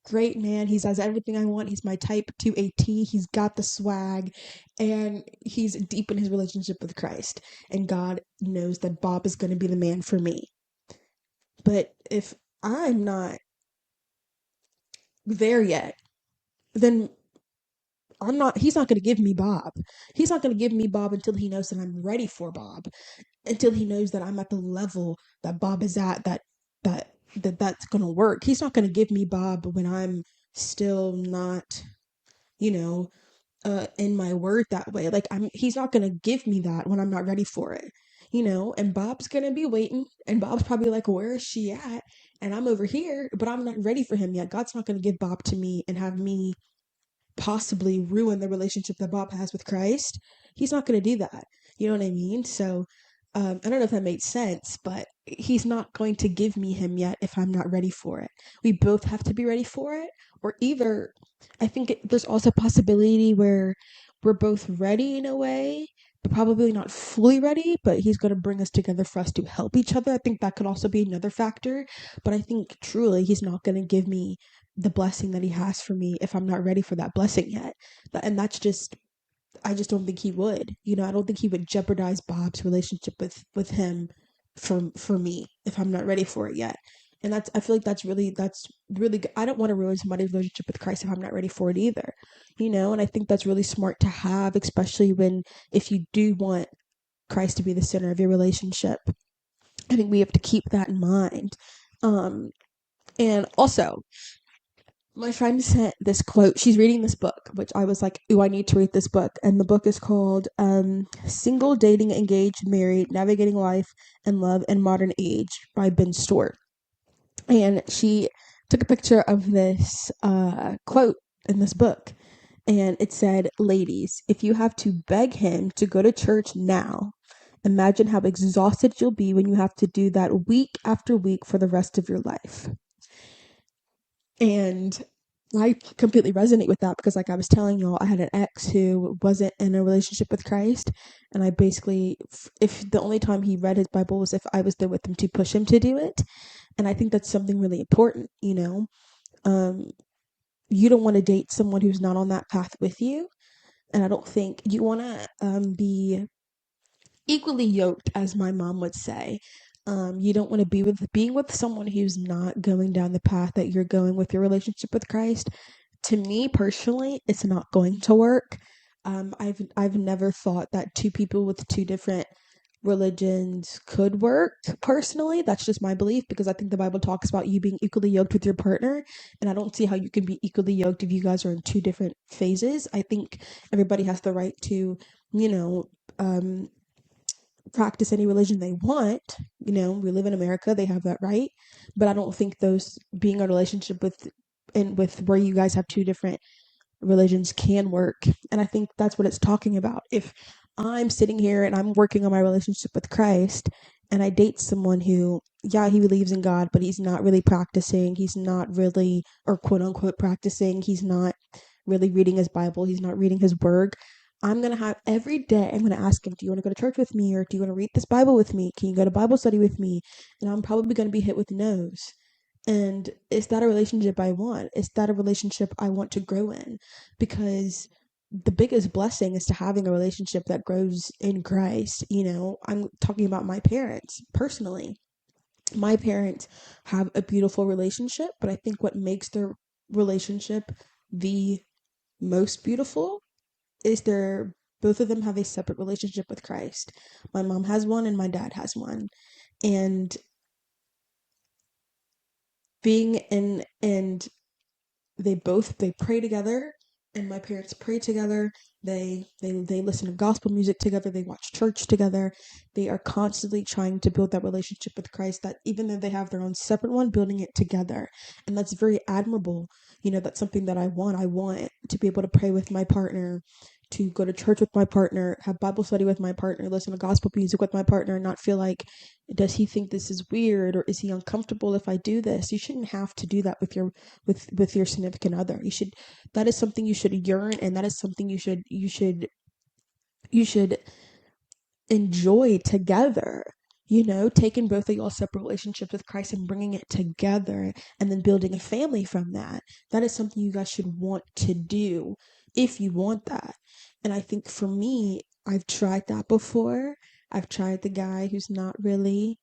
great, man. He has everything I want. He's my type to a T. He's got the swag, and he's deep in his relationship with Christ. And God knows that Bob is going to be the man for me. But if I'm not there yet, then he's not going to give me Bob. He's not going to give me Bob until he knows that I'm ready for Bob, until he knows that I'm at the level that Bob is at, that's going to work. He's not going to give me Bob when I'm still not, you know, in my word that way. Like, he's not gonna give me that when I'm not ready for it. And Bob's gonna be waiting, and Bob's probably like, where is she at? And I'm over here, but I'm not ready for him yet. God's not gonna give Bob to me and have me possibly ruin the relationship that Bob has with Christ. He's not going to do that. You know what I mean? So, I don't know if that made sense, but he's not going to give me him yet if I'm not ready for it. We both have to be ready for it, or either I think there's also a possibility where we're both ready in a way, but probably not fully ready, but he's going to bring us together for us to help each other. I think that could also be another factor, but I think truly he's not going to give me the blessing that he has for me if I'm not ready for that blessing yet. And I just don't think he would. I don't think he would jeopardize Bob's relationship with him for me if I'm not ready for it yet. And I feel like that's really good. I don't want to ruin somebody's relationship with Christ if I'm not ready for it either, and I think that's really smart to have, especially if you do want Christ to be the center of your relationship. I think we have to keep that in mind. Um, and also, my friend sent this quote. She's reading this book, which I was like, ooh, I need to read this book. And the book is called Single, Dating, Engaged, Married, Navigating Life and Love in Modern Age by Ben Stewart. And she took a picture of this quote in this book. And it said, ladies, if you have to beg him to go to church now, imagine how exhausted you'll be when you have to do that week after week for the rest of your life. And I completely resonate with that because, like I was telling y'all, I had an ex who wasn't in a relationship with Christ. And I basically, if the only time he read his Bible was if I was there with him to push him to do it. And I think that's something really important, You don't want to date someone who's not on that path with you. And I don't think you want to be equally yoked, as my mom would say. You don't want to being with someone who's not going down the path that you're going with your relationship with Christ. To me personally, it's not going to work. I've never thought that two people with two different religions could work. Personally, that's just my belief, because I think the Bible talks about you being equally yoked with your partner, and I don't see how you can be equally yoked if you guys are in two different phases. I think everybody has the right to, you know, um, practice any religion they want. We live in America, they have that right. But I don't think those being a relationship with where you guys have two different religions can work. And I think that's what it's talking about. If I'm sitting here and I'm working on my relationship with Christ, and I date someone who, yeah, he believes in God, but he's not really practicing, he's not really, or quote unquote practicing, he's not really reading his Bible, he's not reading his word. I'm going to have every day, I'm going to ask him, do you want to go to church with me? Or do you want to read this Bible with me? Can you go to Bible study with me? And I'm probably going to be hit with no's. And is that a relationship I want? Is that a relationship I want to grow in? Because the biggest blessing is to having a relationship that grows in Christ. I'm talking about my parents personally. My parents have a beautiful relationship, but I think what makes their relationship the most beautiful is both of them have a separate relationship with Christ. My mom has one and my dad has one. And being in and they pray together, and my parents pray together. They listen to gospel music together, they watch church together. They are constantly trying to build that relationship with Christ, that even though they have their own separate one, building it together. And that's very admirable. That's something that I want to be able to pray with my partner, to go to church with my partner, have Bible study with my partner, listen to gospel music with my partner, and not feel like, does he think this is weird, or is he uncomfortable if I do this? You shouldn't have to do that with your significant other. That is something you should yearn, and that is something you should enjoy together. Taking both of y'all separate relationships with Christ and bringing it together, and then building a family from that. That is something you guys should want to do if you want that. And I think for me, I've tried that before. I've tried the guy who's not really,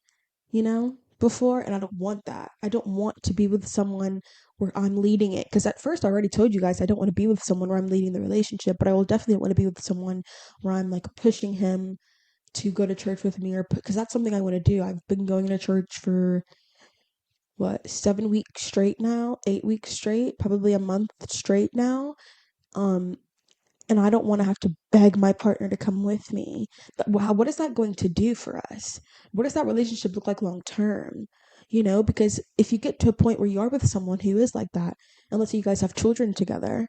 before, and I don't want that. I don't want to be with someone where I'm leading it, because at first I already told you guys I don't want to be with someone where I'm leading the relationship, but I will definitely want to be with someone where I'm like pushing him to go to church with me, or because that's something I want to do. I've been going to church for what, 7 weeks straight now, 8 weeks straight, probably a month straight now. Um, and I don't want to have to beg my partner to come with me. Wow, what is that going to do for us? What does that relationship look like long term? Because if you get to a point where you are with someone who is like that, unless you guys have children together,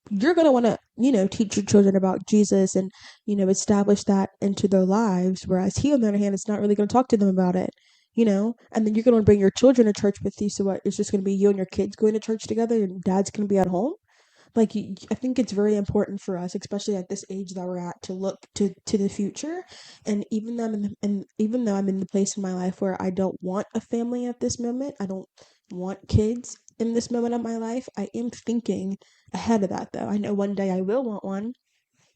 you're going to want to, teach your children about Jesus, and, establish that into their lives. Whereas he, on the other hand, is not really going to talk to them about it, and then you're going to bring your children to church with you. So what? It's just going to be you and your kids going to church together, and dad's going to be at home. Like, I think it's very important for us, especially at this age that we're at, to look to the future. And even though I'm in the place in my life where I don't want a family at this moment, I don't want kids in this moment of my life, I am thinking ahead of that, though. I know one day I will want one,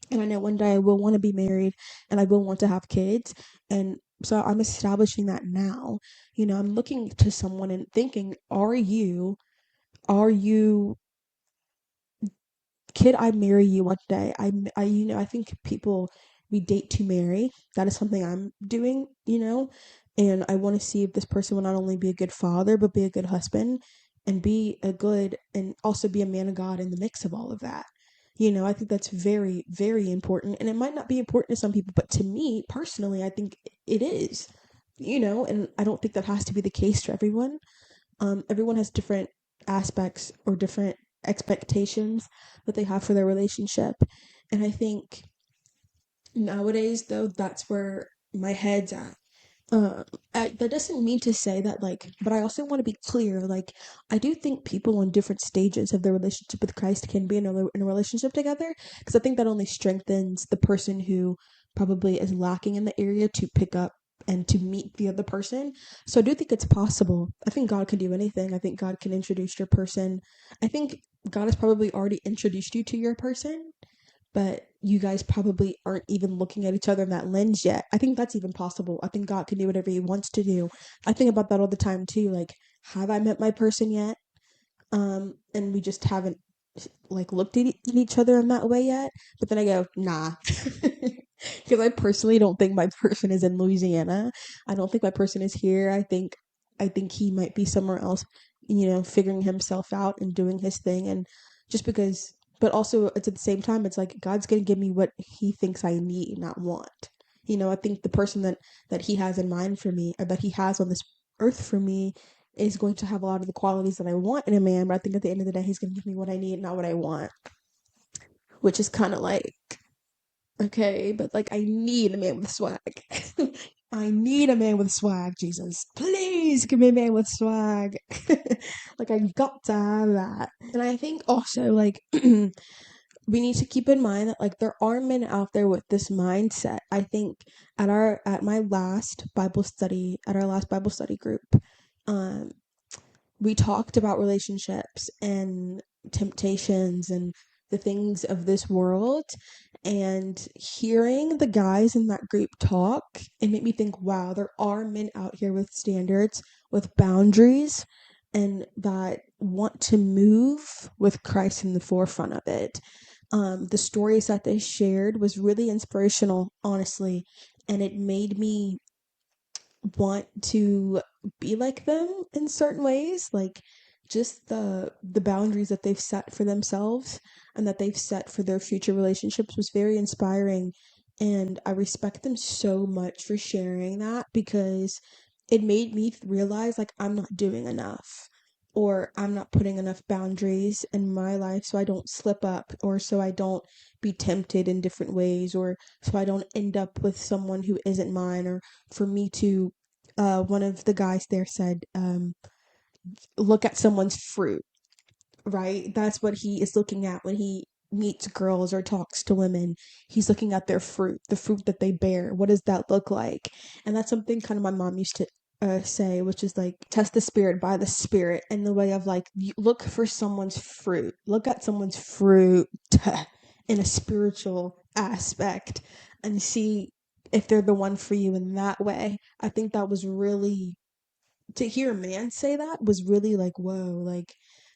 and I know one day I will want to be married, and I will want to have kids. And So I'm establishing that now. I'm looking to someone and thinking, are you could I marry you one day? I think people, we date to marry. That is something I'm doing. And I want to see if this person will not only be a good father, but be a good husband and and also be a man of God in the mix of all of that. I think that's very, very important. And it might not be important to some people, but to me personally, I think it is. And I don't think that has to be the case for everyone. Everyone has different aspects or different expectations that they have for their relationship. And I think nowadays, though, that's where my head's at. Uh, that doesn't mean to say that, like, but I also want to be clear. Like, I do think people on different stages of their relationship with Christ can be in a relationship together, because I think that only strengthens the person who probably is lacking in the area to pick up and to meet the other person. So I do think it's possible. I think God can do anything. I think God can introduce your person. I think God has probably already introduced you to your person, but you guys probably aren't even looking at each other in that lens yet. I think that's even possible. I think God can do whatever he wants to do. I think about that all the time too. Like, have I met my person yet? And we just haven't like looked at each other in that way yet. But then I go, nah. Because I personally don't think my person is in Louisiana. I don't think my person is here. I think he might be somewhere else, figuring himself out and doing his thing. And just because, but also it's at the same time, it's like God's gonna give me what he thinks I need, not want. I think the person that he has in mind for me, or that he has on this earth for me, is going to have a lot of the qualities that I want in a man. But I think at the end of the day, he's gonna give me what I need, not what I want, which is kind of like, okay, but like I need a man with swag. I need a man with swag, Jesus. Please give me a man with swag. Like I got to have that. And I think also like we need to keep in mind that like there are men out there with this mindset. I think at our last Bible study group, um we talked about relationships and temptations and the things of this world. And hearing the guys in that group talk, it made me think, wow, there are men out here with standards, with boundaries, and that want to move with Christ in the forefront of it. The stories that they shared was really inspirational, honestly, and it made me want to be like them in certain ways, like just the boundaries that they've set for themselves and that they've set for their future relationships was very inspiring. And I respect them so much for sharing that, because it made me realize like I'm not doing enough, or I'm not putting enough boundaries in my life so I don't slip up, or so I don't be tempted in different ways, or so I don't end up with someone who isn't mine. Or for me to, one of the guys there said, look at someone's fruit, right? That's what he is looking at when he meets girls or talks to women. He's looking at their fruit, the fruit that they bear. What does that look like? And that's something kind of my mom used to say, which is like, test the spirit by the spirit, in the way of like, you look for someone's fruit, look at someone's fruit in a spiritual aspect, and see if they're the one for you in that way. I think that was really, to hear a man say that was really like, whoa, like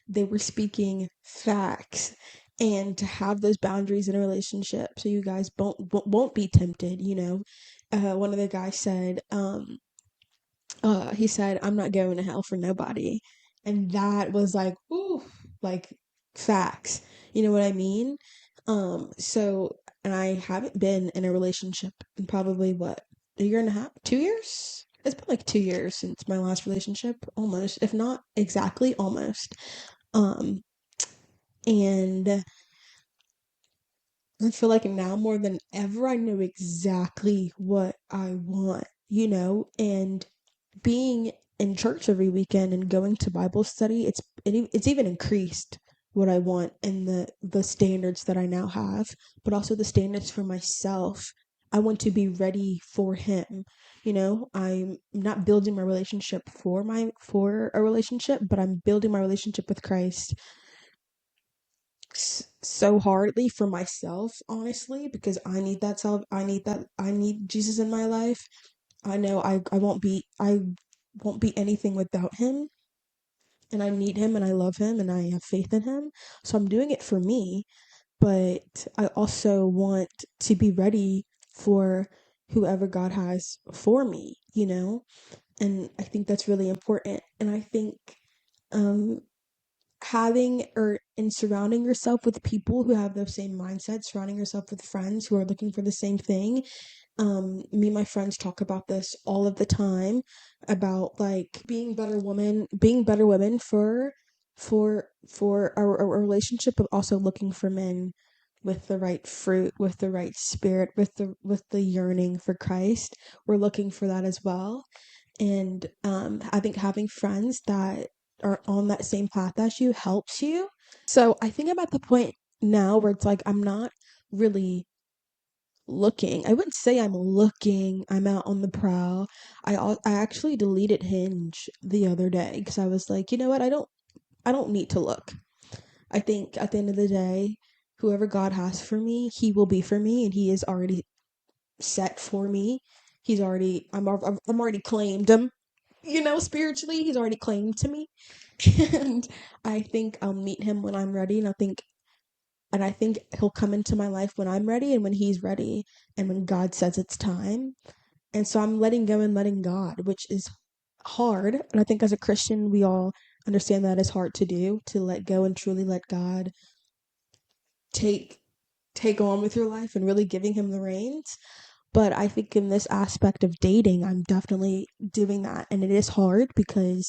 they were speaking facts. And to have those boundaries in a relationship so you guys won't be tempted. One of the guys said, he said, I'm not going to hell for nobody. And that was like, ooh, like facts. You know what I mean? So, and I haven't been in a relationship in probably what, a year and a half, 2 years? It's been like 2 years since my last relationship, almost, if not exactly, almost. Um, and I feel like now more than ever, I know exactly what I want. And being in church every weekend and going to Bible study, it's even increased what I want, and the standards that I now have, but also the standards for myself. I want to be ready for him. I'm not building my relationship for a relationship, but I'm building my relationship with Christ so hardly for myself, honestly, because I need that Jesus in my life. I know I won't be anything without him, and I need him and I love him and I have faith in him. So I'm doing it for me, but I also want to be ready for whoever God has for me, you know? And I think that's really important. And I think um having or in surrounding yourself with people who have those same mindsets, surrounding yourself with friends who are looking for the same thing. Me and my friends talk about this all of the time, about like being better women for our relationship, but also looking for men with the right fruit, with the right spirit, with the yearning for Christ. We're looking for that as well. And I think having friends that are on that same path as you helps you. So I think I'm at the point now where it's like I'm not really looking. I wouldn't say I'm looking. I'm out on the prowl. I actually deleted Hinge the other day because I was like, you know what? I don't need to look. I think at the end of the day, whoever God has for me, he will be for me, and he is already set for me. I'm already claimed him. You know, spiritually, he's already claimed to me. And I think I'll meet him when I'm ready, and I think he'll come into my life when I'm ready and when he's ready and when God says it's time. And so I'm letting go and letting God, which is hard. And I think as a Christian, we all understand that is hard to do, to let go and truly let God take take on with your life and really giving him the reins. But I think in this aspect of dating, I'm definitely doing that. And it is hard because,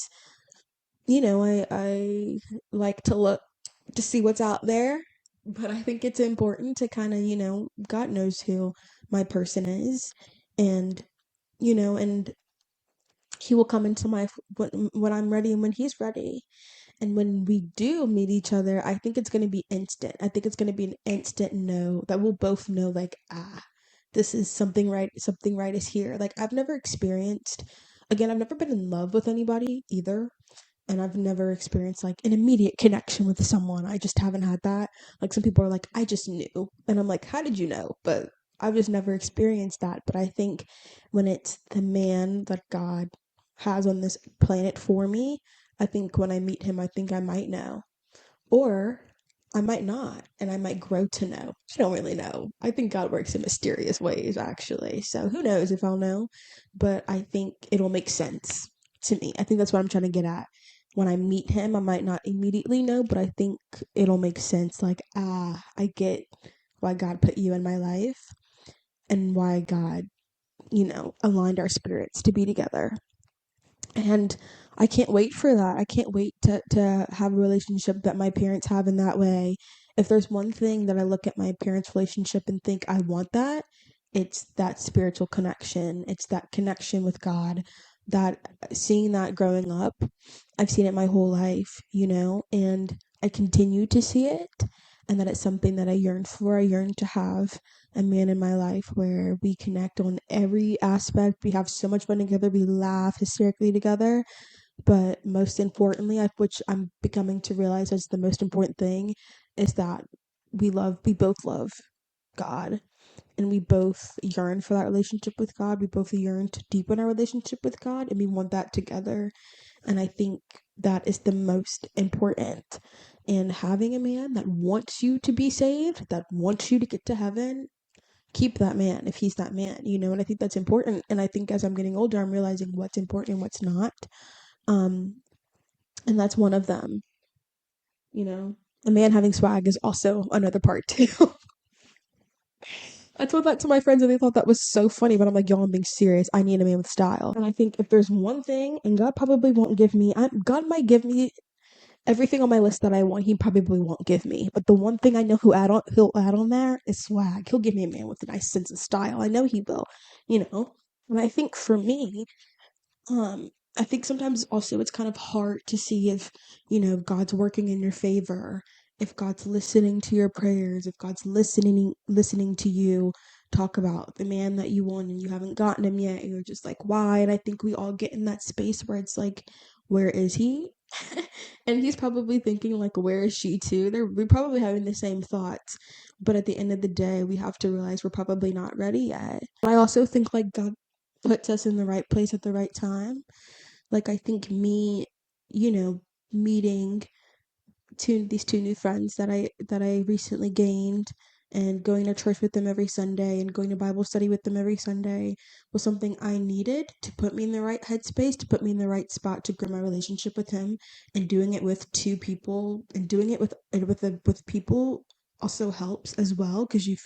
you know, I like to look to see what's out there. But I think it's important to kind of, you know, God knows who my person is. And, you know, and he will come into my when I'm ready and when he's ready. And when we do meet each other, I think it's going to be instant. I think it's going to be an instant no that we'll both know, like, this is something right is here. Like, I've never been in love with anybody either. And I've never experienced like an immediate connection with someone. I just haven't had that. Like, some people are like, I just knew. And I'm like, how did you know? But I've just never experienced that. But I think when it's the man that God has on this planet for me, I think when I meet him, I think I might know. Or I might not, and I might grow to know. I don't really know. I think God works in mysterious ways, actually. So who knows if I'll know? But I think it'll make sense to me. I think that's what I'm trying to get at. When I meet him, I might not immediately know, but I think it'll make sense. Like, I get why God put you in my life and why God, you know, aligned our spirits to be together. And I can't wait for that. I can't wait to have a relationship that my parents have in that way. If there's one thing that I look at my parents' relationship and think I want that, it's that spiritual connection. It's that connection with God. That seeing that growing up, I've seen it my whole life, you know, and I continue to see it. And that it's something that I yearn for. I yearn to have a man in my life where we connect on every aspect. We have so much fun together. We laugh hysterically together. But most importantly, which I'm becoming to realize is the most important thing, is that we both love God, and we both yearn for that relationship with God. We both yearn to deepen our relationship with God, and we want that together. And I think that is the most important. And having a man that wants you to be saved, that wants you to get to heaven, keep that man if he's that man, you know. And I think that's important. And I think as I'm getting older, I'm realizing what's important and what's not. Um, and that's one of them, you know. A man having swag is also another part too. I told that to my friends and they thought that was so funny, but I'm like, y'all, I'm being serious. I need a man with style. And I think if there's one thing, and God probably won't give me, God might give me everything on my list that I want. He probably won't give me, but the one thing I know he'll add on there is swag. He'll give me a man with a nice sense of style. I know he will, you know. And I think for me, um, I think sometimes also it's kind of hard to see if, you know, God's working in your favor, if God's listening to your prayers, if God's listening to you talk about the man that you want and you haven't gotten him yet, and you're just like, why? And I think we all get in that space where it's like, where is he? And he's probably thinking like, where is she too? We're probably having the same thoughts. But at the end of the day, we have to realize we're probably not ready yet. I also think like God puts us in the right place at the right time. Like, I think me, you know, meeting these two new friends that I recently gained, and going to church with them every Sunday and going to Bible study with them every Sunday was something I needed to put me in the right headspace, to put me in the right spot to grow my relationship with him. And doing it with two people, and doing it with people also helps as well, because you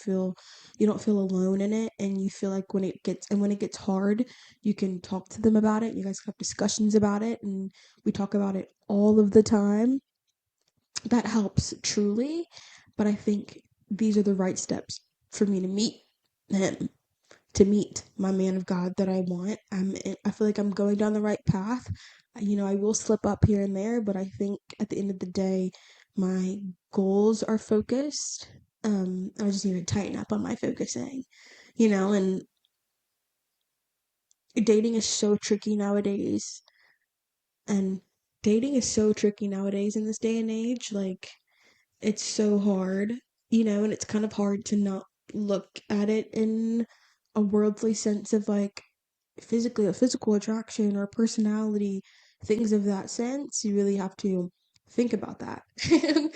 don't feel alone in it, and you feel like when it gets hard, you can talk to them about it. You guys have discussions about it, and we talk about it all of the time. That helps truly. But I think these are the right steps for me to meet him, to meet my man of God that I want. I feel like I'm going down the right path. I will slip up here and there, but I think at the end of the day, my goals are focused. I just need to tighten up on my focusing, and dating is so tricky nowadays. And dating is so tricky nowadays in this day and age. Like, it's so hard, and it's kind of hard to not look at it in a worldly sense of like physically a physical attraction or personality, things of that sense. You really have to think about that. And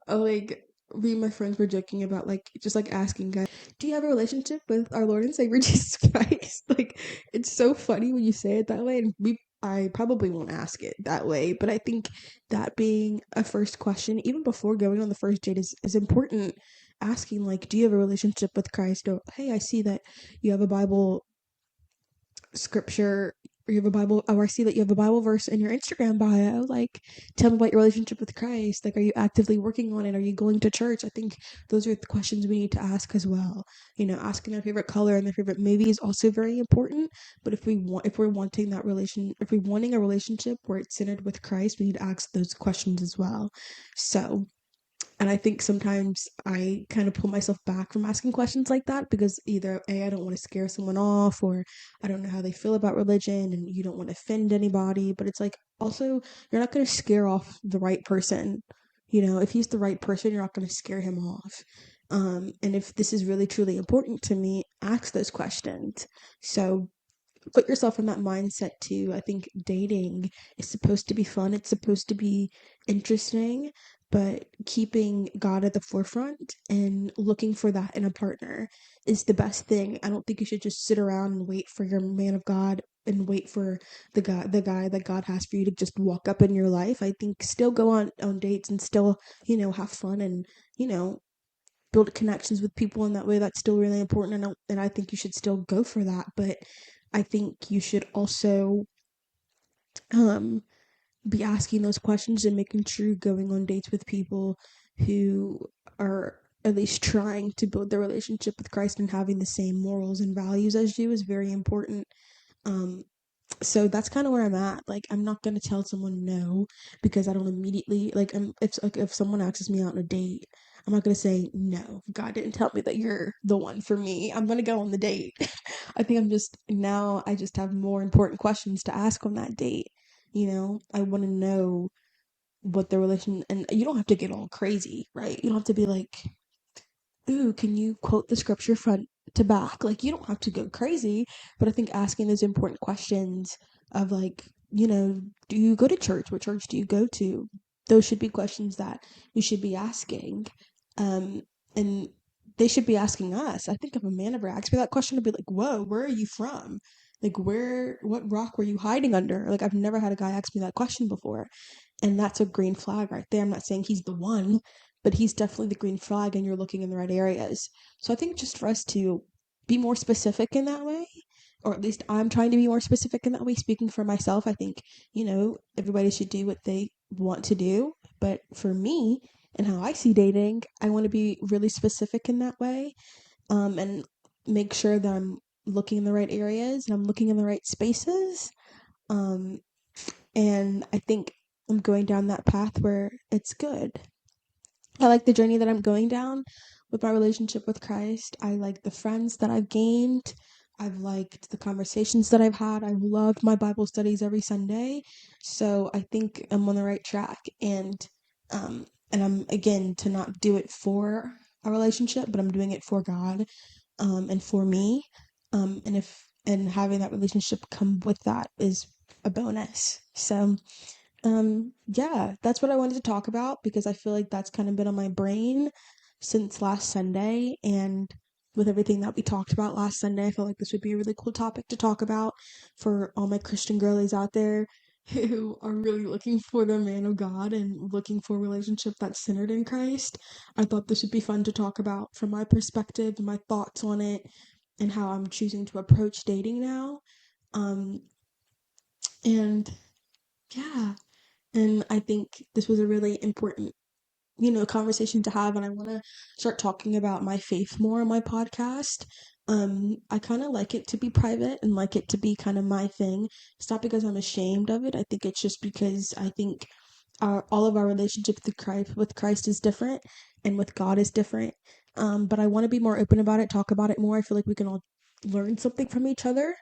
like, me and my friends were joking about like just like asking guys, do you have a relationship with our Lord and Savior Jesus Christ? Like, it's so funny when you say it that way, and I probably won't ask it that way, but I think that being a first question, even before going on the first date, is important. Asking, like, do you have a relationship with Christ? Or, hey, I see that you have a Bible scripture, or you have a Bible, or I see that you have a Bible verse in your Instagram bio. Like, tell me about your relationship with Christ. Like, are you actively working on it? Are you going to church? I think those are the questions we need to ask as well. Asking their favorite color and their favorite movie is also very important. But if we're wanting if we're wanting a relationship where it's centered with Christ, we need to ask those questions as well. So, and I think sometimes I kind of pull myself back from asking questions like that, because either A, I don't want to scare someone off, or I don't know how they feel about religion, and you don't want to offend anybody. But it's like, also, you're not going to scare off the right person. If he's the right person, you're not going to scare him off. And if this is really truly important to me, ask those questions. So put yourself in that mindset too. I think dating is supposed to be fun, it's supposed to be interesting, but keeping God at the forefront and looking for that in a partner is the best thing. I don't think you should just sit around and wait for your man of God, and wait for the guy that God has for you to just walk up in your life. I think still go on dates, and still, have fun, and, you know, build connections with people in that way. That's still really important, and I think you should still go for that. But I think you should also um be asking those questions and making sure you're going on dates with people who are at least trying to build their relationship with Christ, and having the same morals and values as you is very important. um so that's kind of where I'm at. Like, I'm not gonna tell someone no because I don't immediately if someone asks me out on a date, I'm not gonna say no. God didn't tell me that you're the one for me. I'm gonna go on the date. I think I just have more important questions to ask on that date. I want to know what the relation, and you don't have to get all crazy, right? You don't have to be like, ooh, can you quote the scripture front to back? Like, you don't have to go crazy, but I think asking those important questions of, like, do you go to church? What church do you go to? Those should be questions that we should be asking. Um, and they should be asking us. I think if a man ever asked me that question, I'd be like, whoa, where are you from? Like, what rock were you hiding under? Like, I've never had a guy ask me that question before. And that's a green flag right there. I'm not saying he's the one, but he's definitely the green flag, and you're looking in the right areas. So I think just for us to be more specific in that way, or at least I'm trying to be more specific in that way, speaking for myself, I think, everybody should do what they want to do. But for me and how I see dating, I want to be really specific in that way, and make sure that I'm looking in the right areas and I'm looking in the right spaces. Um, and I think I'm going down that path where it's good. I like the journey that I'm going down with my relationship with Christ. I like the friends that I've gained. I've liked the conversations that I've had. I've loved my Bible studies every Sunday. So I think I'm on the right track. And I'm, again, to not do it for a relationship, but I'm doing it for God, and for me. And if and having that relationship come with that is a bonus. So yeah, that's what I wanted to talk about because I feel like that's kind of been on my brain since last Sunday. And with everything that we talked about last Sunday, I feel like this would be a really cool topic to talk about for all my Christian girlies out there who are really looking for the man of God and looking for a relationship that's centered in Christ. I thought this would be fun to talk about from my perspective and my thoughts on it and how I'm choosing to approach dating now. Um, and yeah, and I think this was a really important, conversation to have. And I want to start talking about my faith more on my podcast. I kind of like it to be private and like it to be kind of my thing. It's not because I'm ashamed of it. I think it's just because I think all of our relationship with Christ is different and with God is different. But I want to be more open about it, talk about it more. I feel like we can all learn something from each other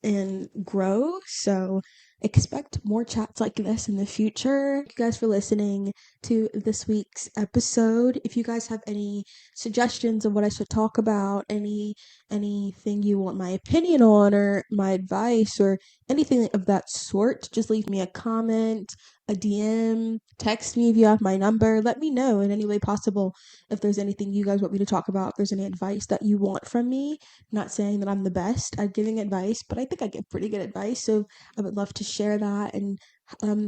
and grow. So expect more chats like this in the future. Thank you guys for listening to this week's episode. If you guys have any suggestions of what I should talk about, anything you want my opinion on or my advice or anything of that sort, just leave me a comment, a DM, text me if you have my number. Let me know in any way possible if there's anything you guys want me to talk about, if there's any advice that you want from me. Not saying that I'm the best at giving advice, but I think I give pretty good advice. So I would love to share that and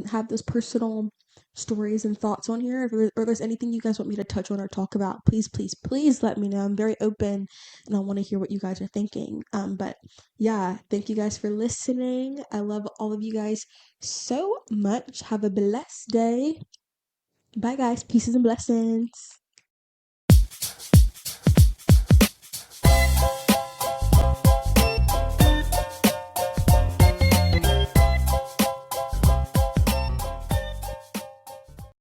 have those personal stories and thoughts on here. Or there's anything you guys want me to touch on or talk about, please, please, please let me know. I'm very open and I want to hear what you guys are thinking. But yeah, thank you guys for listening. I love all of you guys so much. Have a blessed day. Bye, guys. Pieces and blessings.